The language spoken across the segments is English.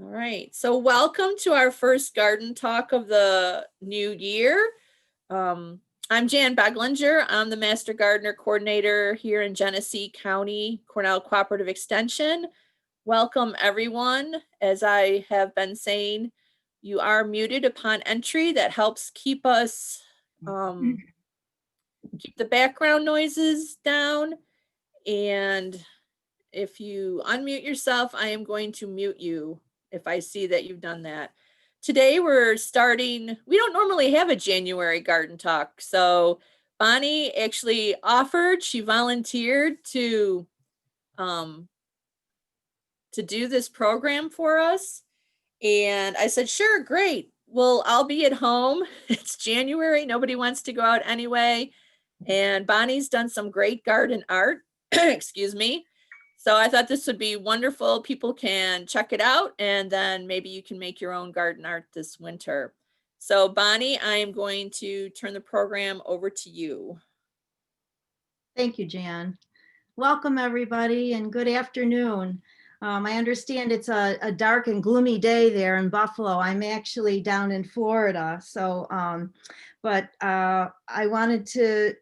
All right, so welcome to our first garden talk of the new year. I'm Jan Beglinger. I'm the Master Gardener Coordinator here in Genesee County, Cornell Cooperative Extension. Welcome everyone. As I have been saying, you are muted upon entry. That helps keep us, keep the background noises down. And if you unmute yourself, I am going to mute you if I see that you've done that. Today we're starting, we don't normally have a January garden talk. So Bonnie actually offered, she volunteered to do this program for us. And I said, sure, great. Well, I'll be at home. It's January. Nobody wants to go out anyway. And Bonnie's done some great garden art. Excuse me. So I thought this would be wonderful. People can check it out and then maybe you can make your own garden art this winter. So Bonnie, I am going to turn the program over to you. Thank you, Jan. Welcome, everybody, and good afternoon. I understand it's a dark and gloomy day there in Buffalo. I'm actually down in Florida, so I wanted to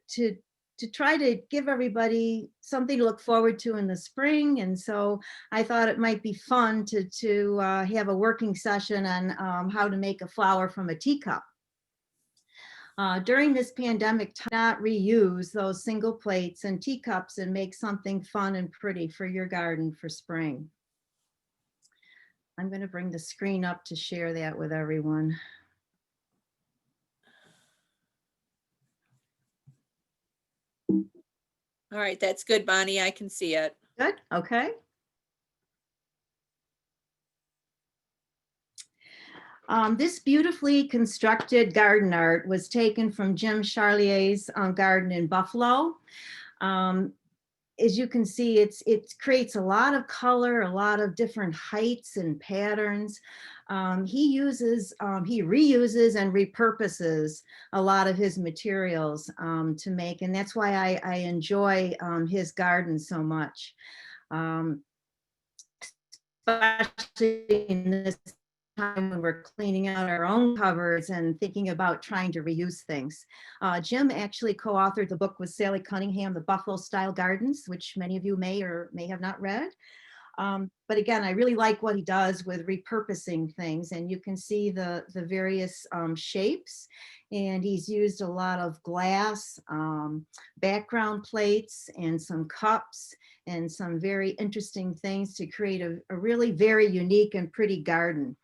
try to give everybody something to look forward to in the spring, and so I thought it might be fun to have a working session on how to make a flower from a teacup. During this pandemic, not reuse those single plates and teacups and make something fun and pretty for your garden for spring. I'm going to bring the screen up to share that with everyone. All right, that's good, Bonnie. I can see it. Good, okay. This beautifully constructed garden art was taken from Jim Charlier's garden in Buffalo. As you can see, it creates a lot of color, a lot of different heights and patterns. He reuses and repurposes a lot of his materials to make, and that's why I enjoy his garden so much. Especially in this time when we're cleaning out our own cupboards and thinking about trying to reuse things. Jim actually co-authored the book with Sally Cunningham, The Buffalo Style Gardens, which many of you may or may have not read. But again, I really like what he does with repurposing things, and you can see the various shapes, and he's used a lot of glass background plates and some cups and some very interesting things to create a really very unique and pretty garden.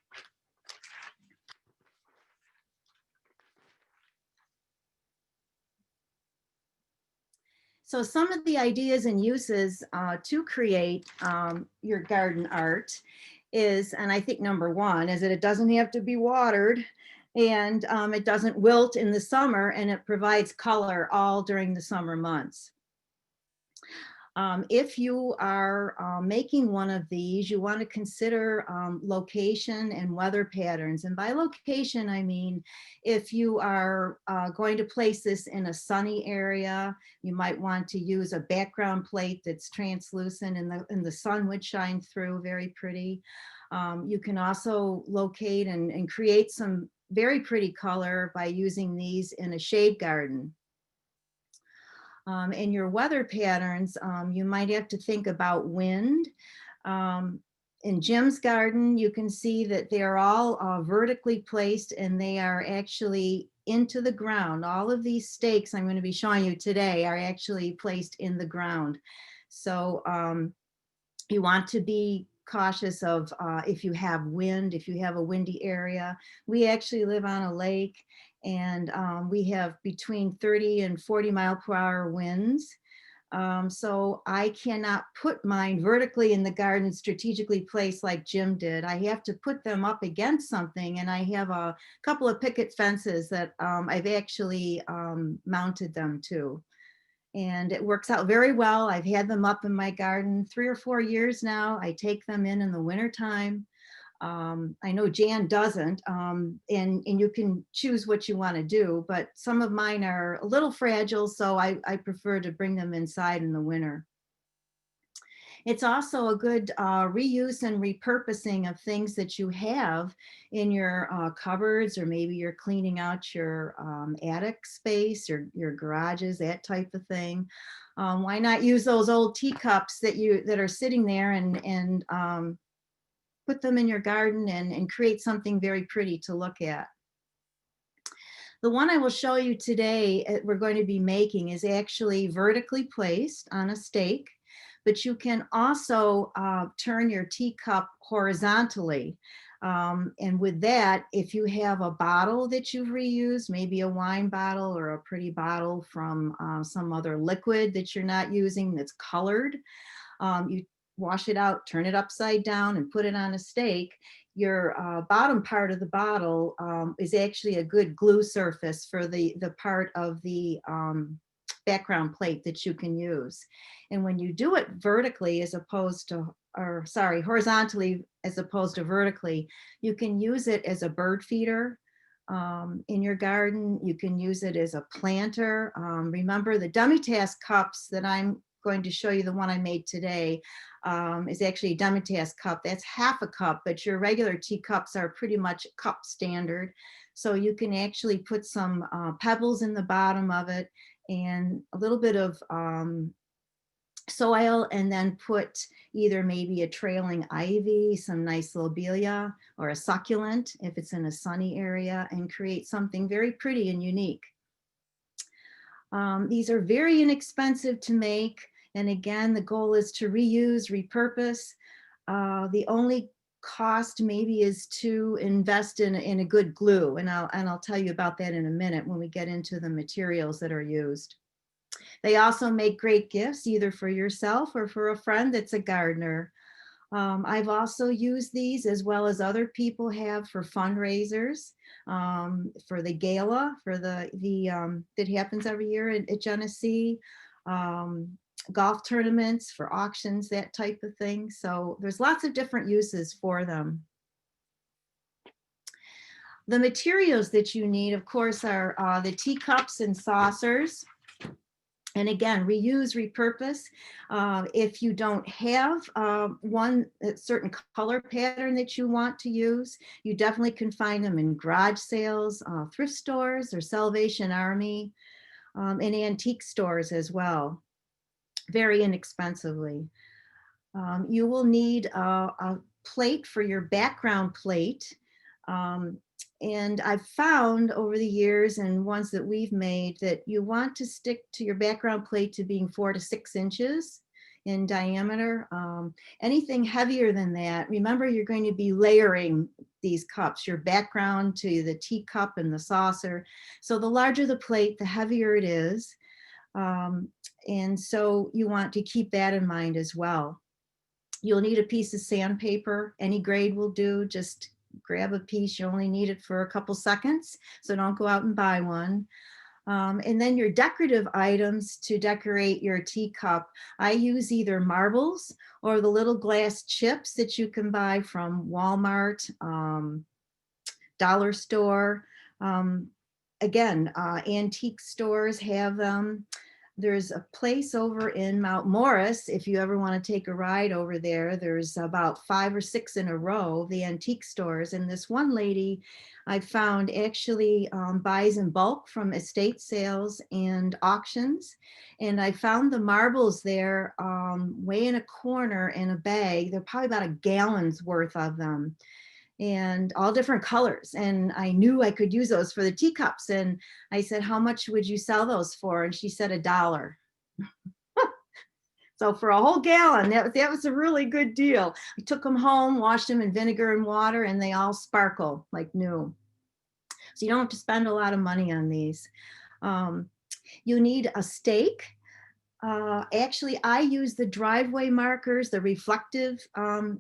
So some of the ideas and uses to create your garden art is, and I think number one, is that it doesn't have to be watered, and it doesn't wilt in the summer, and it provides color all during the summer months. If you are making one of these, you want to consider location and weather patterns. And by location, I mean, if you are going to place this in a sunny area, you might want to use a background plate that's translucent and the sun would shine through, very pretty. You can also locate and create some very pretty color by using these in a shade garden. In your weather patterns, you might have to think about wind. In Jim's garden, you can see that they're all vertically placed and they are actually into the ground. All of these stakes I'm going to be showing you today are actually placed in the ground. So you want to be cautious of if you have wind, if you have a windy area. We actually live on a lake, and we have between 30 and 40 mile per hour winds. So I cannot put mine vertically in the garden, strategically placed like Jim did. I have to put them up against something, and I have a couple of picket fences that I've actually mounted them to. And it works out very well. I've had them up in my garden 3 or 4 years now. I take them in the wintertime. I know Jan doesn't, and you can choose what you want to do, but some of mine are a little fragile, so I prefer to bring them inside in the winter. It's also a good reuse and repurposing of things that you have in your cupboards, or maybe you're cleaning out your attic space or your garages, that type of thing. Why not use those old teacups that are sitting there and put them in your garden and create something very pretty to look at. The one I will show you today, we're going to be making, is actually vertically placed on a stake, but you can also turn your teacup horizontally. And with that, if you have a bottle that you've reused, maybe a wine bottle or a pretty bottle from some other liquid that you're not using that's colored, you wash it out, turn it upside down and put it on a stake. Your bottom part of the bottle is actually a good glue surface for the part of the background plate that you can use. And when you do it vertically as opposed to, or sorry, horizontally as opposed to vertically, you can use it as a bird feeder in your garden. You can use it as a planter. Remember, the dummy task cups that I'm going to show you, the one I made today, is actually a demitasse cup. That's half a cup, but your regular teacups are pretty much cup standard. So you can actually put some pebbles in the bottom of it and a little bit of soil, and then put either maybe a trailing ivy, some nice lobelia, or a succulent if it's in a sunny area, and create something very pretty and unique. These are very inexpensive to make. And again, the goal is to reuse, repurpose. The only cost maybe is to invest in a good glue. And I'll tell you about that in a minute when we get into the materials that are used. They also make great gifts, either for yourself or for a friend that's a gardener. I've also used these, as well as other people have, for fundraisers, for the gala, for the that happens every year at Genesee, golf tournaments, for auctions, that type of thing. So there's lots of different uses for them. The materials that you need, of course, are the teacups and saucers. And again, reuse, repurpose. If you don't have one certain color pattern that you want to use, you definitely can find them in garage sales, thrift stores, or Salvation Army, and antique stores as well, very inexpensively. You will need a plate for your background plate. And I've found over the years, and ones that we've made, that you want to stick to your background plate to being 4 to 6 inches in diameter. Anything heavier than that, remember, you're going to be layering these cups, your background to the teacup and the saucer. So the larger the plate, the heavier it is. And so you want to keep that in mind as well. You'll need a piece of sandpaper. Any grade will do. Just grab a piece. You only need it for a couple seconds, so don't go out and buy one. And then your decorative items to decorate your teacup. I use either marbles or the little glass chips that you can buy from Walmart, dollar store. Again, antique stores have them. There's a place over in Mount Morris, if you ever want to take a ride over there. There's about 5 or 6 in a row, the antique stores. And this one lady I found actually buys in bulk from estate sales and auctions. And I found the marbles there way in a corner in a bag. They're probably about a gallon's worth of them, and all different colors. And I knew I could use those for the teacups. And I said, how much would you sell those for? And she said $1. So for a whole gallon, that was a really good deal. I took them home, washed them in vinegar and water, and they all sparkle like new. So you don't have to spend a lot of money on these. You need a stake. Actually, I use the driveway markers, the reflective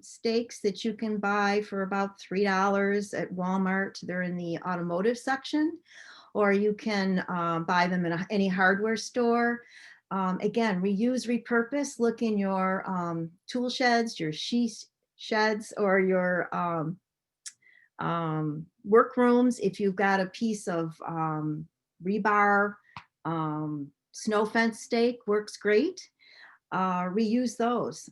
stakes that you can buy for about $3 at Walmart. They're in the automotive section, or you can buy them in any hardware store. Again, reuse, repurpose. Look in your tool sheds, your sheath sheds, or your workrooms. If you've got a piece of rebar, snow fence stake works great. reuse those.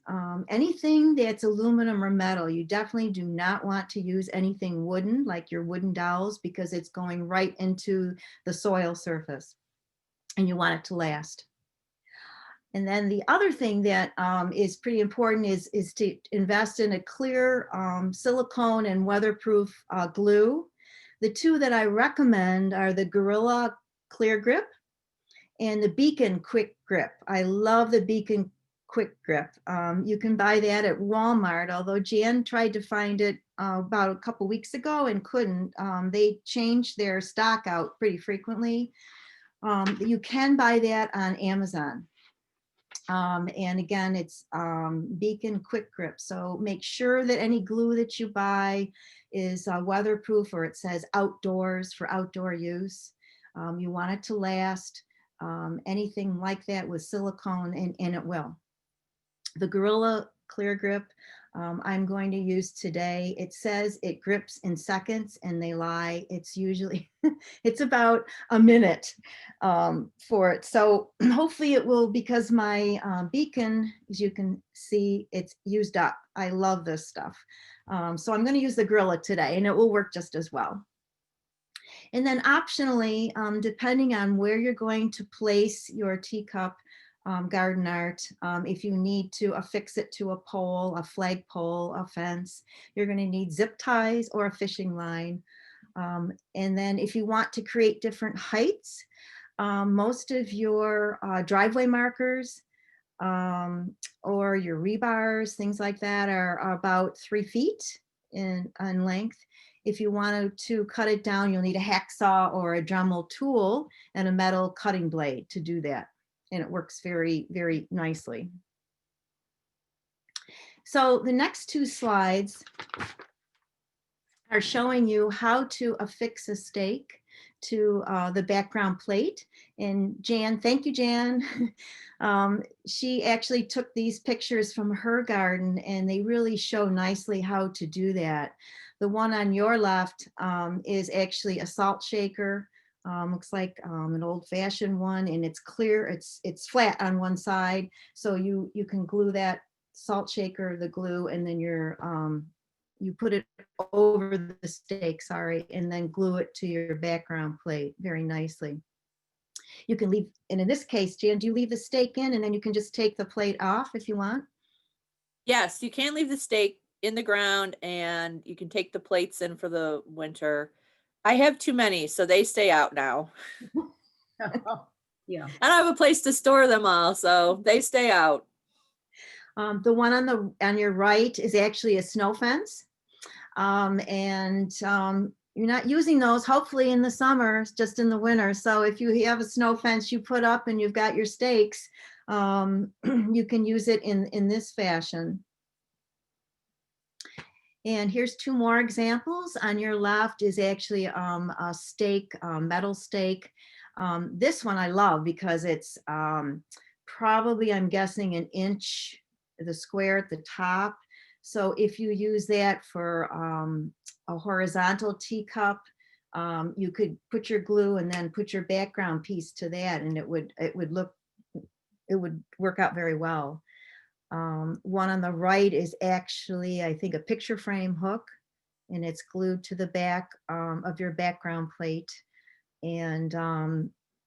Anything that's aluminum or metal, you definitely do not want to use anything wooden, like your wooden dowels, because it's going right into the soil surface and you want it to last. And then the other thing that is pretty important is to invest in a clear silicone and weatherproof glue. The two that I recommend are the Gorilla Clear Grip and the Beacon Quick Grip. I love the Beacon Quick Grip. You can buy that at Walmart, although Jan tried to find it about a couple weeks ago and couldn't. They change their stock out pretty frequently. You can buy that on Amazon. And again, it's Beacon Quick Grip. So make sure that any glue that you buy is weatherproof, or it says outdoors for outdoor use. You want it to last. Anything like that with silicone, and it will. The Gorilla Clear Grip I'm going to use today. It says it grips in seconds, and they lie. It's usually, it's about a minute for it. So hopefully it will, because my Beacon, as you can see, it's used up. I love this stuff. So I'm going to use the Gorilla today, and it will work just as well. And then optionally, depending on where you're going to place your teacup garden art, if you need to affix it to a pole, a flag pole, a fence, you're going to need zip ties or a fishing line. And then if you want to create different heights, most of your driveway markers or your rebars, things like that, are about 3 feet in length. If you wanted to cut it down, you'll need a hacksaw or a Dremel tool and a metal cutting blade to do that. And it works very, very nicely. So the next 2 slides are showing you how to affix a stake to the background plate. And Jan, thank you, Jan. She actually took these pictures from her garden, and they really show nicely how to do that. The one on your left is actually a salt shaker. Looks like an old-fashioned one, and it's clear. It's flat on one side, so you can glue that salt shaker, the glue, and then you put it over the stake, sorry, and then glue it to your background plate very nicely. You can leave, and in this case, Jan, do you leave the stake in, and then you can just take the plate off if you want? Yes, you can leave the stake in the ground, and you can take the plates in for the winter. I have too many, so they stay out now. Yeah. I don't have a place to store them all, so they stay out. The one on your right is actually a snow fence. You're not using those hopefully in the summer, just in the winter. So if you have a snow fence you put up and you've got your stakes, you can use it in this fashion. And here's 2 more examples. On your left is actually a stake, metal stake. This one I love because it's probably, I'm guessing, 1 inch, the square at the top. So if you use that for a horizontal teacup, you could put your glue and then put your background piece to that, and it would work out very well. One on the right is actually, I think, a picture frame hook, and it's glued to the back of your background plate. And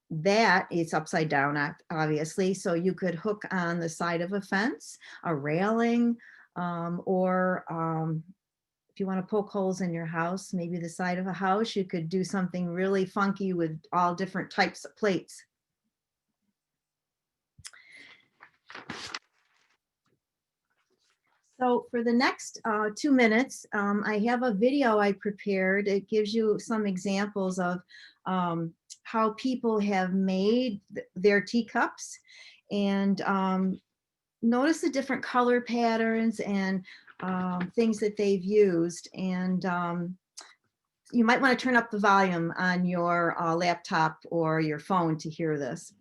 that is upside down, obviously. So you could hook on the side of a fence, a railing, or if you want to poke holes in your house, maybe the side of a house, you could do something really funky with all different types of plates. So for the next 2 minutes, I have a video I prepared. It gives you some examples of how people have made their teacups, and notice the different color patterns and things that they've used. And you might want to turn up the volume on your laptop or your phone to hear this.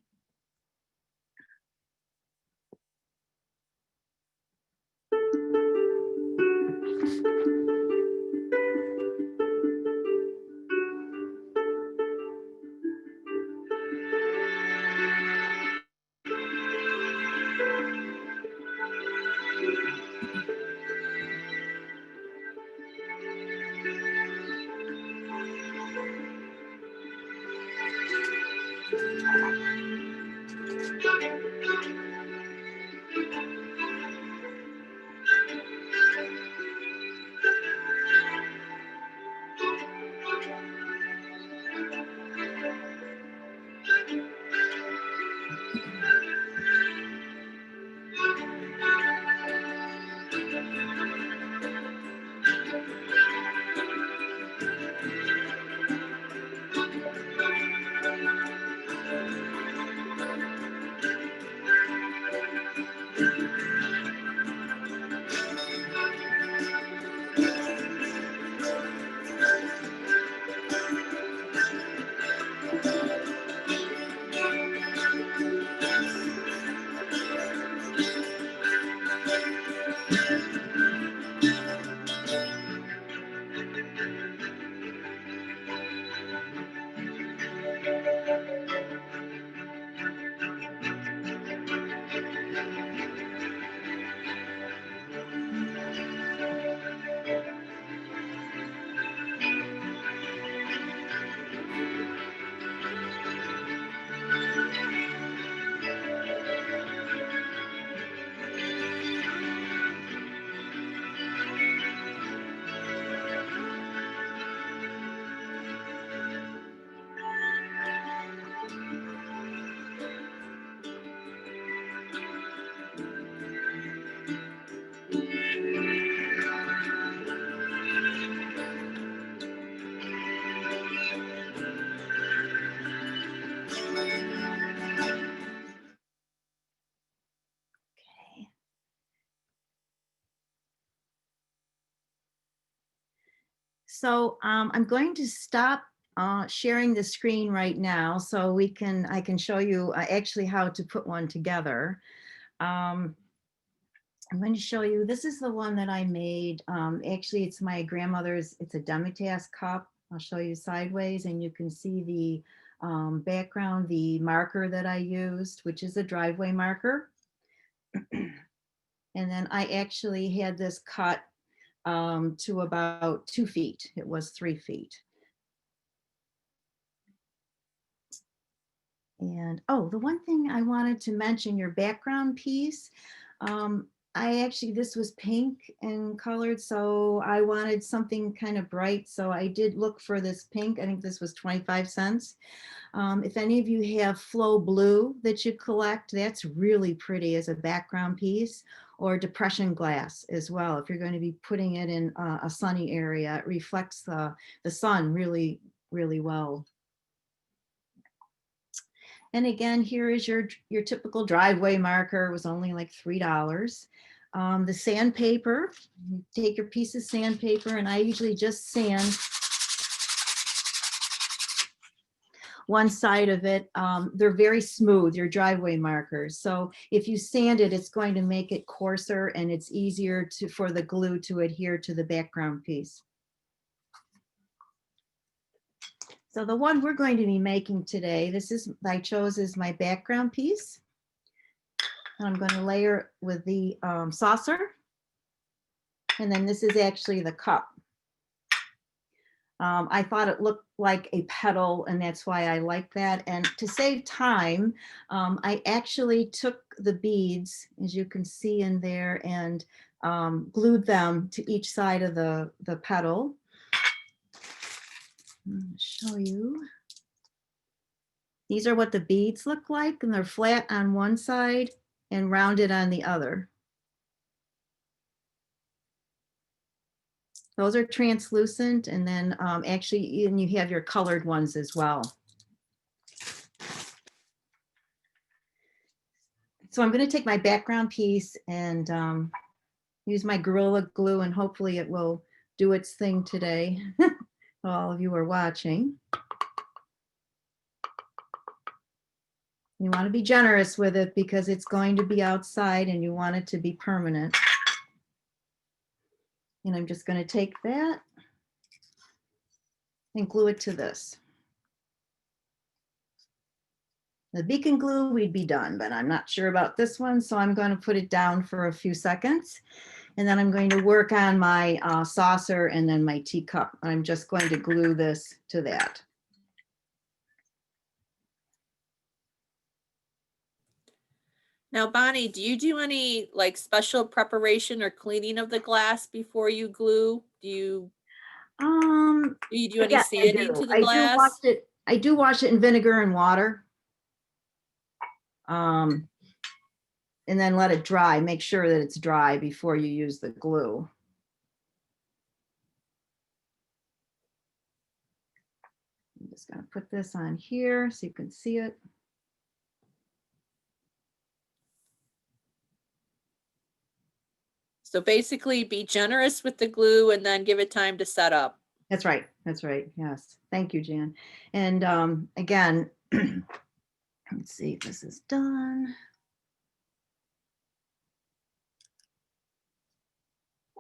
So I'm going to stop sharing the screen right now so I can show you actually how to put one together. Um, I'm going to show you, this is the one that I made. Actually, it's my grandmother's, it's a demitasse cup. I'll show you sideways and you can see the background, the marker that I used, which is a driveway marker. And then I actually had this cut to about 2 feet. It was 3 feet. And oh, the one thing I wanted to mention, your background piece. I actually, this was pink and colored, so I wanted something kind of bright. So I did look for this pink. I think this was 25 cents. If any of you have flow blue that you collect, that's really pretty as a background piece, or depression glass as well. If you're going to be putting it in a sunny area, it reflects the sun really, really well. And again, here is your typical driveway marker. It was only like $3. The sandpaper, you take your piece of sandpaper, and I usually just sand one side of it. They're very smooth, your driveway markers. So if you sand it, it's going to make it coarser and it's easier for the glue to adhere to the background piece. So the one we're going to be making today, I chose as my background piece. I'm going to layer with the saucer. And then this is actually the cup. I thought it looked like a petal, and that's why I like that. And to save time, I actually took the beads, as you can see in there, and glued them to each side of the petal. I'm going to show you. These are what the beads look like, and they're flat on one side and rounded on the other. Those are translucent, and then actually, and you have your colored ones as well. So I'm going to take my background piece and use my Gorilla Glue, and hopefully it will do its thing today. All of you are watching. You want to be generous with it because it's going to be outside and you want it to be permanent. And I'm just going to take that and glue it to this. The beacon glue, we'd be done, but I'm not sure about this one, so I'm going to put it down for a few seconds. And then I'm going to work on my saucer and then my teacup. I'm just going to glue this to that. Now, Bonnie, do you do any like special preparation or cleaning of the glass before you glue? Do you do any Yes, I sanding do. to the glass? I do wash it in vinegar and water. And then let it dry. Make sure that it's dry before you use the glue. I'm just going to put this on here so you can see it. So basically be generous with the glue and then give it time to set up. That's right. That's right. Yes. Thank you, Jan. And again, let's see if this is done.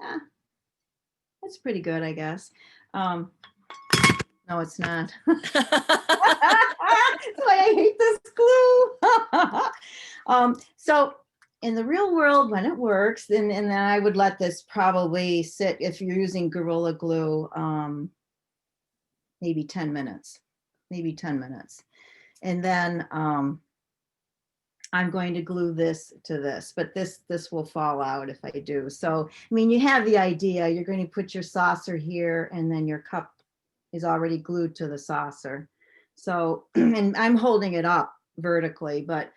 Yeah, it's pretty good, I guess. No, it's not. That's why I hate this glue. So in the real world, when it works, then I would let this probably sit, if you're using Gorilla Glue, maybe 10 minutes, maybe 10 minutes. And then I'm going to glue this to this, but this will fall out if I do. So, I mean, you have the idea. You're going to put your saucer here, and then your cup is already glued to the saucer. So, and I'm holding it up vertically, but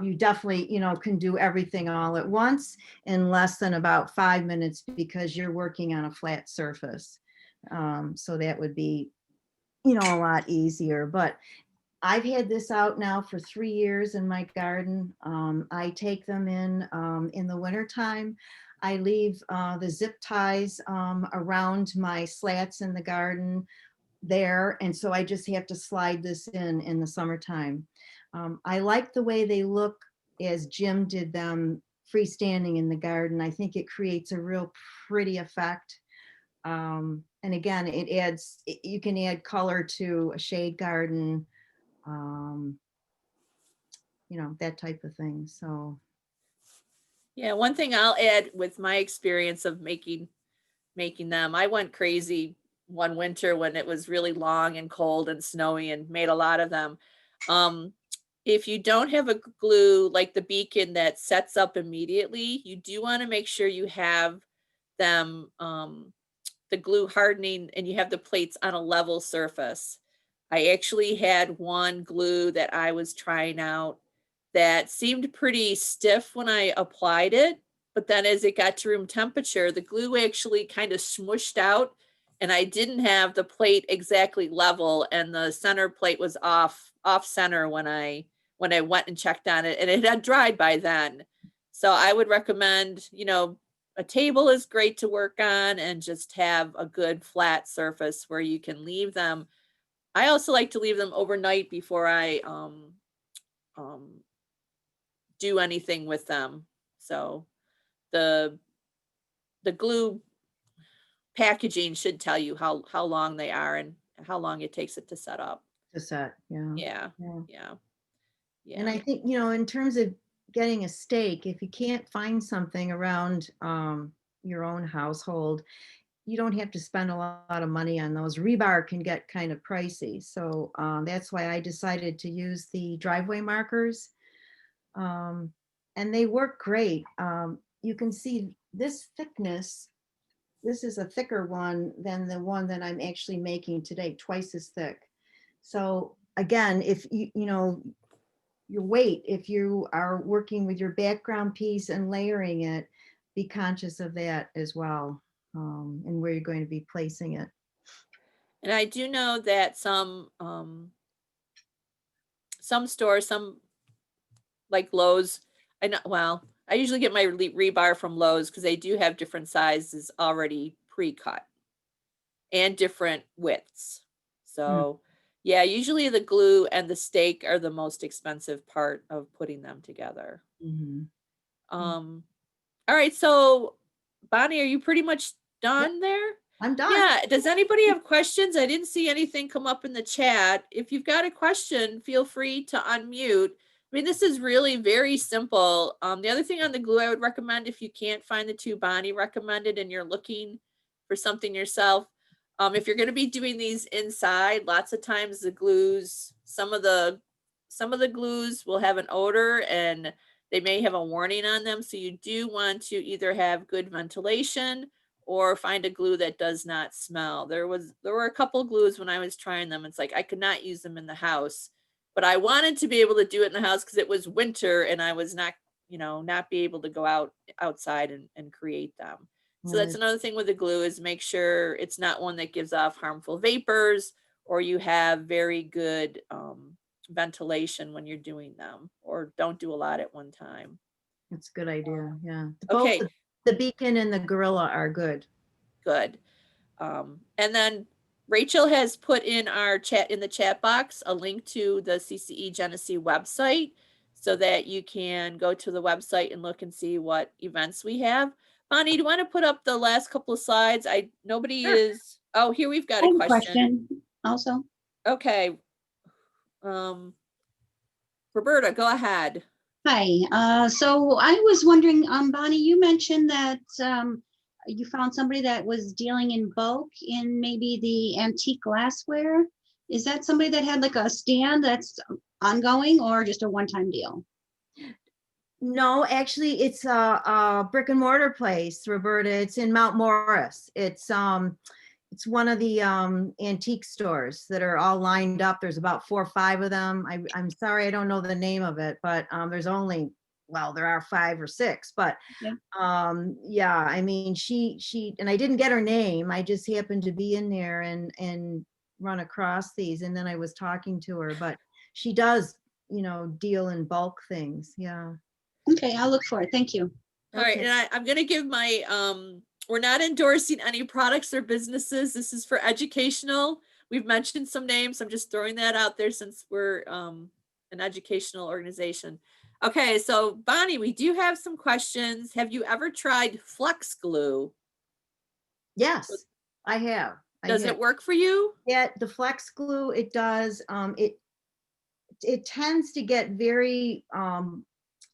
you definitely, can do everything all at once in less than about 5 minutes because you're working on a flat surface. So that would be, a lot easier. But I've had this out now for 3 years in my garden. I take them in the wintertime. I leave the zip ties around my slats in the garden there. And so I just have to slide this in the summertime. I like the way they look as Jim did them freestanding in the garden. I think it creates a real pretty effect. And again, you can add color to a shade garden, um, that type of thing. So, Yeah, one thing I'll add with my experience of making them, I went crazy one winter when it was really long and cold and snowy and made a lot of them. Um, if you don't have a glue like the beacon that sets up immediately, you do want to make sure you have them the glue hardening and you have the plates on a level surface. I actually had one glue that I was trying out that seemed pretty stiff when I applied it, but then as it got to room temperature, the glue actually kind of smushed out and I didn't have the plate exactly level and the center plate was off center when I went and checked on it and it had dried by then. So I would recommend, a table is great to work on and just have a good flat surface where you can leave them. I also like to leave them overnight before I um, do anything with them. So the the glue packaging should tell you how long they are and how long it takes it to set up. the set, yeah. Yeah, Yeah. yeah, And yeah. I think, in terms of getting a stake, if you can't find something around your own household, you don't have to spend a lot of money on those. Rebar can get kind of pricey. So that's why I decided to use the driveway markers. Um, and they work great. You can see this thickness. This is a thicker one than the one that I'm actually making today, twice as thick. So again, if your weight, if you are working with your background piece and layering it, be conscious of that as well, and where you're going to be placing it. And I do know that some stores, some like Lowe's. I know. Well, I usually get my rebar from Lowe's because they do have different sizes already pre-cut and different widths. So, yeah, usually the glue and the stake are the most expensive part of putting them together. Mhm. Um, all right, so Bonnie, are you pretty much Yep, done there? I'm done. Yeah, does anybody have questions? I didn't see anything come up in the chat. If you've got a question, feel free to unmute. I mean, this is really very simple. The other thing on the glue I would recommend if you can't find the two Bonnie recommended and you're looking for something yourself, if you're going to be doing these inside, lots of times the glues, some of the glues will have an odor and they may have a warning on them. So you do want to either have good ventilation or find a glue that does not smell. There were a couple glues when I was trying them. It's like I could not use them in the house, but I wanted to be able to do it in the house because it was winter and I was not, not be able to go outside and create them. So Well, that's another thing with the glue is make sure it's not one that gives off harmful vapors or you have very good ventilation when you're doing them or don't do a lot at one time. that's a good idea. Yeah. Both Okay, the beacon and the gorilla are good. good. And then Rachel has put in the chat box a link to the CCE Genesee website so that you can go to the website and look and see what events we have. Bonnie, do you want to put up the last couple of slides? Nobody Sure. is. Oh, here we've got I a have a question. question also. Okay. Roberta, go ahead. Hi, so I was wondering, Bonnie, you mentioned that you found somebody that was dealing in bulk in maybe the antique glassware. Is that somebody that had like a stand that's ongoing or just a one-time deal? No, actually, it's a brick and mortar place, Roberta. It's in Mount Morris. It's one of the antique stores that are all lined up. There's about 4 or 5 of them. I'm sorry, I don't know the name of it, but there are 5 or 6. But Okay. yeah, I mean, she and I didn't get her name. I just happened to be in there and run across these, and then I was talking to her. But she does, deal in bulk things. Yeah. Okay, I'll look for it. Thank you. All right, Okay. and I'm gonna give my, we're not endorsing any products or businesses. This is for educational. We've mentioned some names. I'm just throwing that out there since we're an educational organization. Okay, so Bonnie, we do have some questions. Have you ever tried Flex Glue? Yes, I have. I Does have. it work for you? Yeah, the flex glue, it does. It tends to get very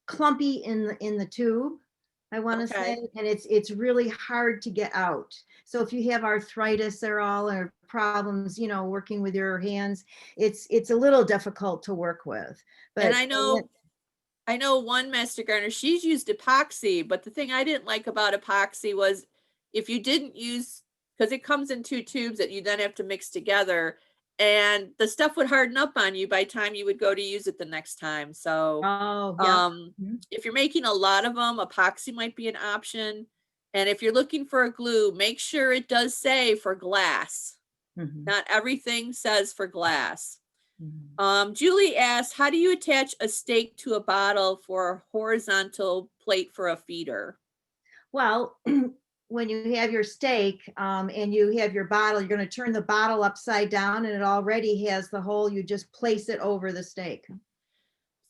clumpy in the tube, I want to Okay. say, and it's really hard to get out. So if you have arthritis or all or problems, working with your hands, it's a little difficult to work with. And But I know one master gardener, she's used epoxy, but the thing I didn't like about epoxy was if you didn't use, because it comes in two tubes that you then have to mix together, and the stuff would harden up on you by the time you would go to use it the next time. So oh yeah. Mhm. if you're making a lot of them, epoxy might be an option. And if you're looking for a glue, make sure it does say for glass. Mhm. Not everything says for glass. Mhm. Julie asked, how do you attach a stake to a bottle for a horizontal plate for a feeder? Well, when you have your steak and you have your bottle, you're going to turn the bottle upside down and it already has the hole. You just place it over the steak.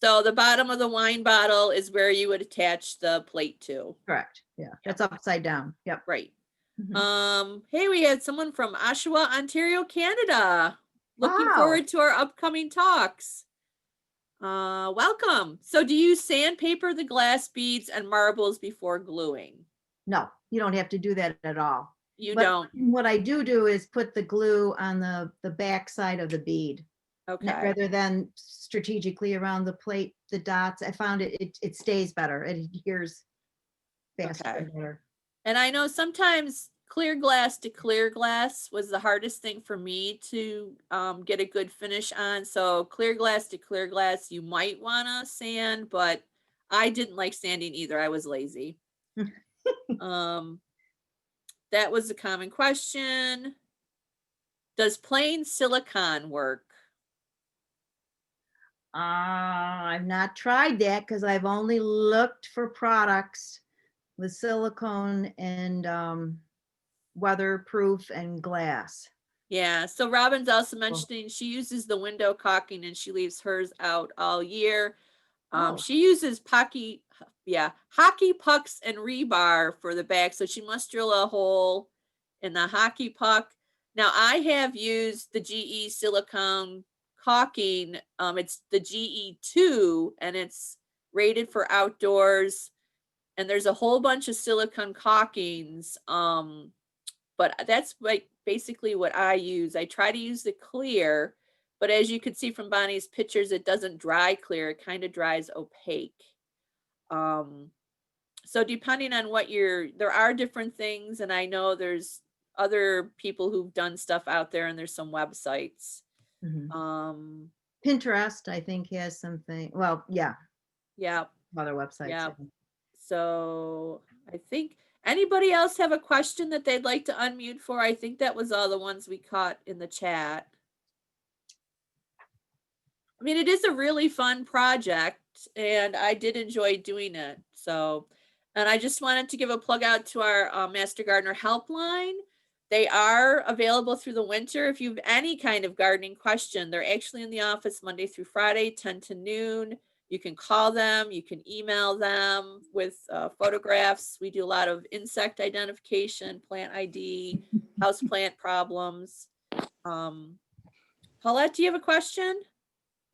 So the bottom of the wine bottle is where you would attach the plate to. Correct. Yeah, Yep. that's upside down. Yep. Right. Mhm. Hey, we had someone from Oshawa, Ontario, Canada. Looking Wow. forward to our upcoming talks. Welcome. So do you sandpaper the glass beads and marbles before gluing? No, you don't have to do that at all. You But don't. what I do is put the glue on the back side of the bead Okay. rather than strategically around the plate, the dots. I found it stays better. It adheres faster Okay. and better. And I know sometimes clear glass to clear glass was the hardest thing for me to get a good finish on. So clear glass to clear glass, you might want to sand, but I didn't like sanding either. I was lazy. um, that was a common question. Does plain silicone work? I've not tried that because I've only looked for products with silicone and weatherproof and glass. Yeah, so Robin's also Oh, mentioning she uses the window caulking and she leaves hers out all year. oh, She uses hockey pucks and rebar for the back. So she must drill a hole in the hockey puck. Now I have used the GE silicone caulking. It's the GE2 and it's rated for outdoors. And there's a whole bunch of silicone caulkings. But that's like basically what I use. I try to use the clear, but as you can see from Bonnie's pictures, it doesn't dry clear. It kind of dries opaque. Um, so depending on what there are different things, and I know there's other people who've done stuff out there, and there's some websites. mhm. Um, Pinterest, I think, has something. Well, yeah, yeah, other websites. yeah. I think. So I think anybody else have a question that they'd like to unmute for? I think that was all the ones we caught in the chat. I mean, it is a really fun project and I did enjoy doing it. So, and I just wanted to give a plug out to our Master Gardener helpline. They are available through the winter. If you have any kind of gardening question, they're actually in the office Monday through Friday, 10 to noon. You can call them, you can email them with photographs. We do a lot of insect identification, plant ID, house plant problems. Paulette, do you have a question?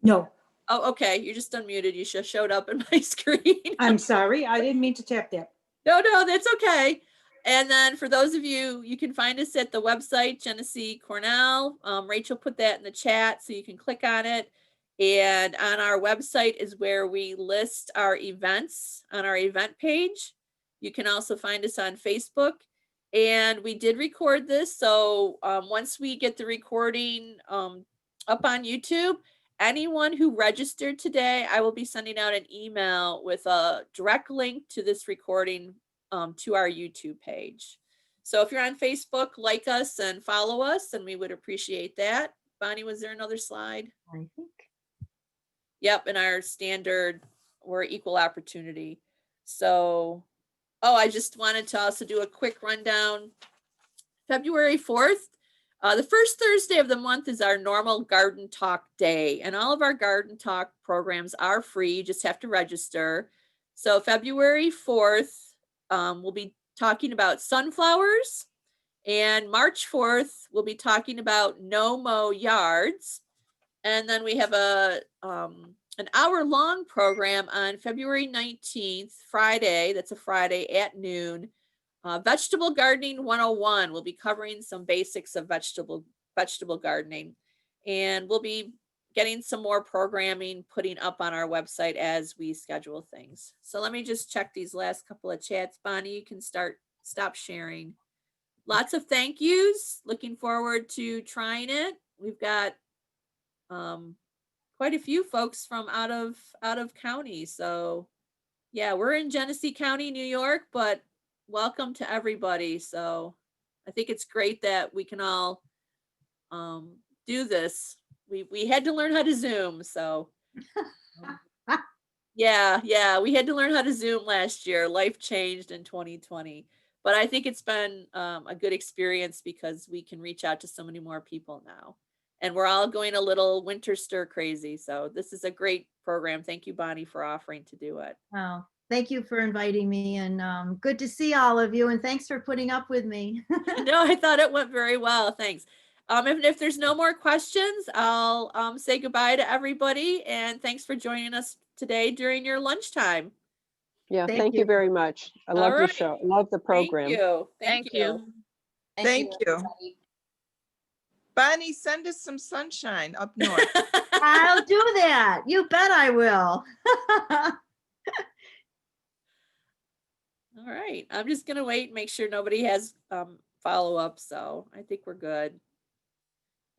No, Oh, okay. You just unmuted. You just showed up in my screen. I'm sorry. I didn't mean to tap that. No, that's okay. And then for those of you, you can find us at the website, Genesee Cornell. Rachel put that in the chat, so you can click on it. And on our website is where we list our events on our event page. You can also find us on Facebook. And we did record this. So once we get the recording up on YouTube, anyone who registered today, I will be sending out an email with a direct link to this recording to our YouTube page. So if you're on Facebook, like us and follow us, and we would appreciate that. Bonnie, was there another slide? I think. Yep, in our standard, we're equal opportunity. So Oh, I just wanted to also do a quick rundown. February 4th, the first Thursday of the month is our normal garden talk day, and all of our garden talk programs are free. You just have to register. So February 4th, we'll be talking about sunflowers, and March 4th, we'll be talking about no mow yards. And then we have an hour-long program on February 19th, Friday. That's a Friday at noon. Vegetable Gardening 101. We'll be covering some basics of vegetable gardening. And we'll be getting some more programming putting up on our website as we schedule things. So let me just check these last couple of chats. Bonnie, you can stop sharing. Lots of thank yous. Looking forward to trying it. We've got quite a few folks from out of county. So yeah, we're in Genesee County, New York, but welcome to everybody. So I think it's great that we can all do this. We had to learn how to Zoom. So yeah, we had to learn how to Zoom last year. Life changed in 2020. But I think it's been a good experience because we can reach out to so many more people now. And we're all going a little winter stir crazy. So this is a great program. Thank you, Bonnie, for offering to do it. Oh, thank you for inviting me, and good to see all of you, and thanks for putting up with me. No, I thought it went very well. Thanks. If there's no more questions, I'll say goodbye to everybody. And thanks for joining us today during your lunchtime. Yeah, Thank thank you. you very much. I All love your right. show. Love the Thank program. you. Thank you. Thank you. Bonnie, send us some sunshine up north. I'll do that. You bet I will. All right. I'm just going to wait and make sure nobody has follow up. So I think we're good.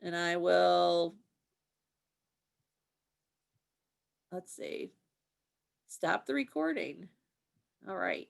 And I will, let's see, stop the recording. All right.